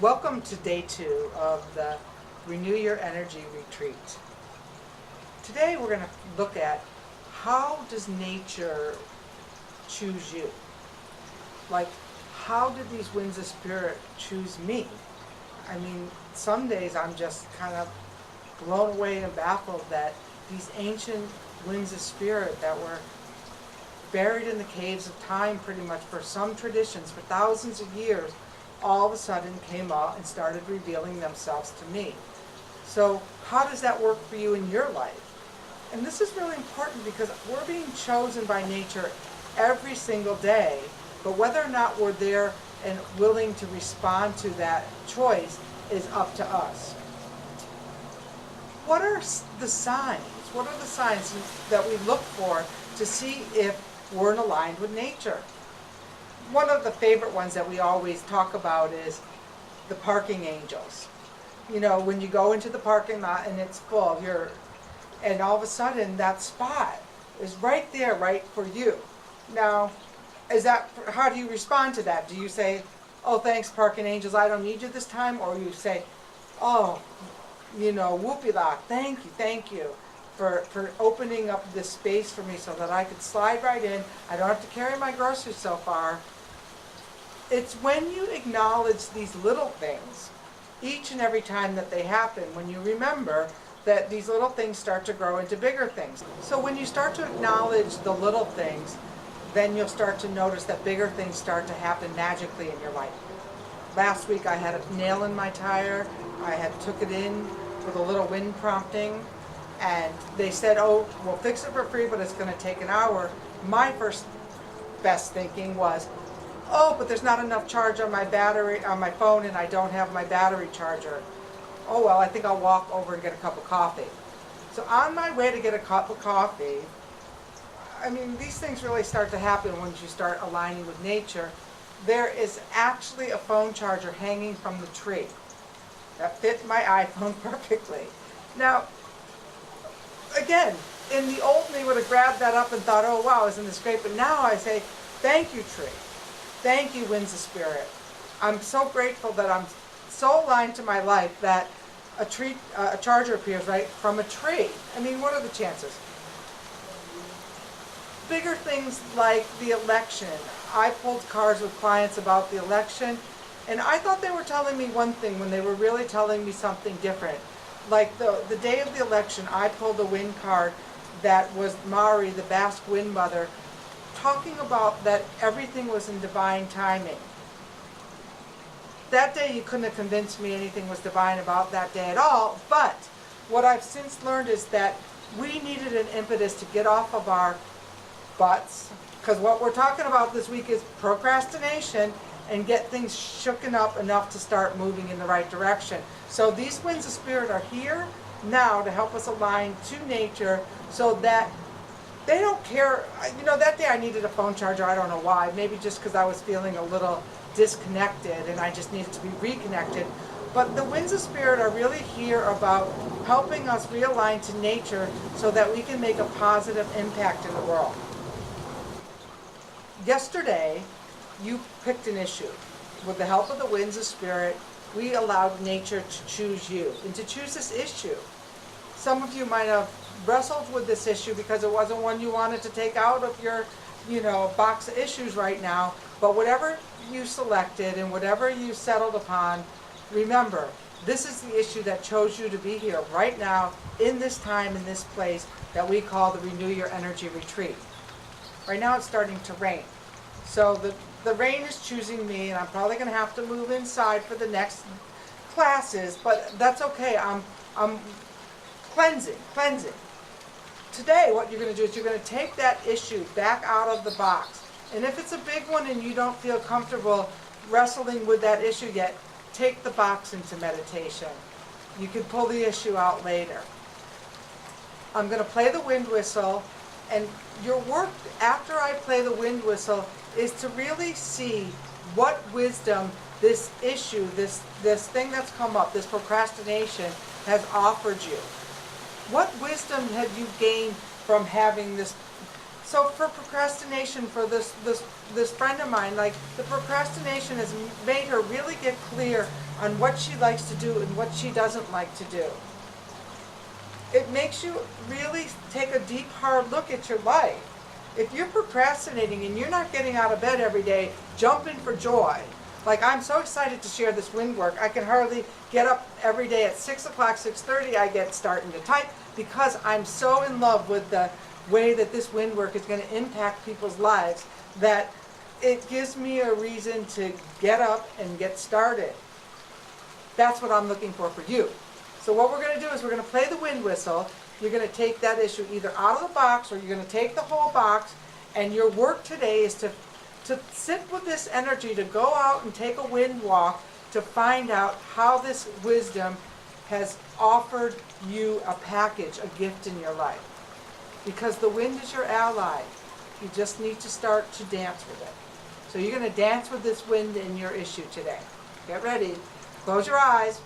Welcome to day 2 of the Renew Your Energy Retreat. Today we're going to look at how does nature choose you? Like, how did these winds of spirit choose me? I mean, some days I'm just kind of blown away and baffled that these ancient winds of spirit that were buried in the caves of time pretty much for some traditions for thousands of years all of a sudden came out and started revealing themselves to me. So how does that work for you in your life? And this is really important because we're being chosen by nature every single day, but whether or not we're there and willing to respond to that choice is up to us. What are the signs? What are the signs that we look for to see if we're aligned with nature? One of the favorite ones that we always talk about is the parking angels. You know, when you go into the parking lot and it's full, and all of a sudden that spot is right there, right for you. Now, how do you respond to that? Do you say, oh, thanks, parking angels, I don't need you this time? Or you say, oh, whoopee lock, thank you for opening up this space for me so that I could slide right in. I don't have to carry my groceries so far. It's when you acknowledge these little things, each and every time that they happen, when you remember that these little things start to grow into bigger things. So when you start to acknowledge the little things, then you'll start to notice that bigger things start to happen magically in your life. Last week I had a nail in my tire. I had took it in with a little wind prompting, and they said, oh, we'll fix it for free, but it's going to take an hour. My first best thinking was, oh, but there's not enough charge on my battery, on my phone, and I don't have my battery charger. Oh well, I think I'll walk over and get a cup of coffee. So on my way to get a cup of coffee, I mean, these things really start to happen once you start aligning with nature. There is actually a phone charger hanging from the tree that fit my iPhone perfectly. Now, again, in the old me would have grabbed that up and thought, oh wow, isn't this great? But now I say, thank you, tree. Thank you, winds of spirit. I'm so grateful that I'm so aligned to my life that a charger appears right from a tree. I mean, what are the chances? Bigger things like the election. I pulled cards with clients about the election, and I thought they were telling me one thing when they were really telling me something different. Like the day of the election, I pulled a wind card that was Mari, the Basque wind mother, talking about that everything was in divine timing. That day you couldn't have convinced me anything was divine about that day at all, but what I've since learned is that we needed an impetus to get off of our butts, because what we're talking about this week is procrastination, and get things shooken up enough to start moving in the right direction. So these winds of spirit are here now to help us align to nature so that they don't care. That day I needed a phone charger. I don't know why. Maybe just because I was feeling a little disconnected and I just needed to be reconnected. But the winds of spirit are really here about helping us realign to nature so that we can make a positive impact in the world. Yesterday, you picked an issue. With the help of the winds of spirit, we allowed nature to choose you and to choose this issue. Some of you might have wrestled with this issue because it wasn't one you wanted to take out of your, box of issues right now. But whatever you selected and whatever you settled upon, remember, this is the issue that chose you to be here right now, in this time, in this place that we call the Renew Your Energy Retreat. Right now it's starting to rain. So the rain is choosing me, and I'm probably going to have to move inside for the next classes, but that's okay. I'm cleansing. Today, what you're going to do is you're going to take that issue back out of the box. And if it's a big one and you don't feel comfortable wrestling with that issue yet, take the box into meditation. You can pull the issue out later. I'm going to play the wind whistle, and your work after I play the wind whistle is to really see what wisdom this issue, this thing that's come up, this procrastination, has offered you. What wisdom have you gained from having this So for procrastination, for this friend of mine, like the procrastination has made her really get clear on what she likes to do and what she doesn't like to do. It makes you really take a deep, hard look at your life. If you're procrastinating and you're not getting out of bed every day, jumping for joy. Like, I'm so excited to share this wind work. I can hardly get up every day at 6 o'clock, 6:30. I get starting to type because I'm so in love with the way that this wind work is going to impact people's lives that it gives me a reason to get up and get started. That's what I'm looking for you. So what we're going to do is we're going to play the wind whistle. You're going to take that issue either out of the box or you're going to take the whole box, and your work today is to sit with this energy, to go out and take a wind walk, to find out how this wisdom has offered you a package, a gift in your life. Because the wind is your ally. You just need to start to dance with it. So you're going to dance with this wind in your issue today. Get ready. Close your eyes.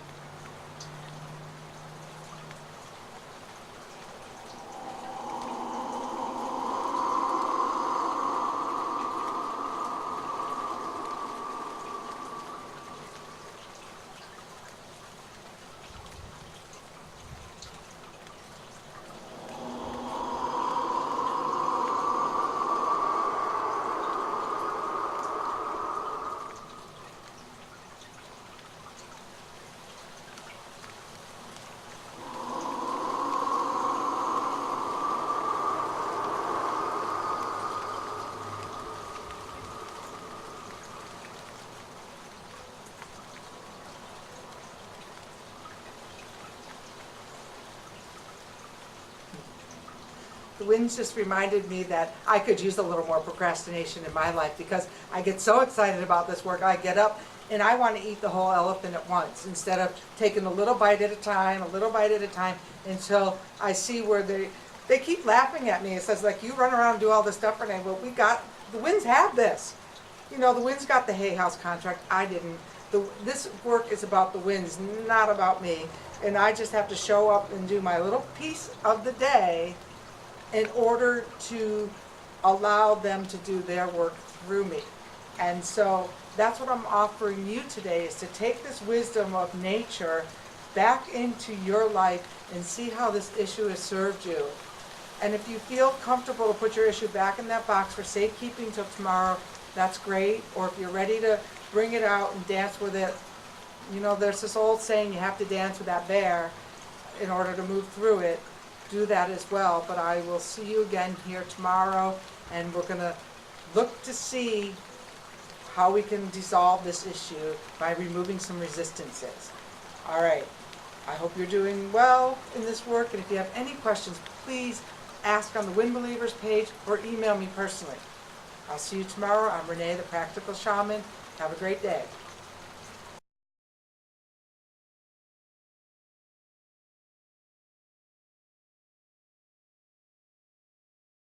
The winds just reminded me that I could use a little more procrastination in my life because I get so excited about this work. I get up and I want to eat the whole elephant at once instead of taking a little bite at a time, until I see where they keep laughing at me. It says, like, you run around and do all this stuff, Renee. Well, the winds have this. You know, the winds got the Hay House contract. I didn't. This work is about the winds, not about me. And I just have to show up and do my little piece of the day in order to allow them to do their work through me. And so that's what I'm offering you today, is to take this wisdom of nature back into your life and see how this issue has served you. And if you feel comfortable to put your issue back in that box for safekeeping till tomorrow, that's great. Or if you're ready to bring it out and dance with it, you know, there's this old saying, you have to dance with that bear in order to move through it. Do that as well. But I will see you again here tomorrow, and we're going to look to see how we can dissolve this issue by removing some resistances. All right. I hope you're doing well in this work, and if you have any questions, please ask on the Wind Believers page or email me personally. I'll see you tomorrow. I'm Renee, the Practical Shaman. Have a great day.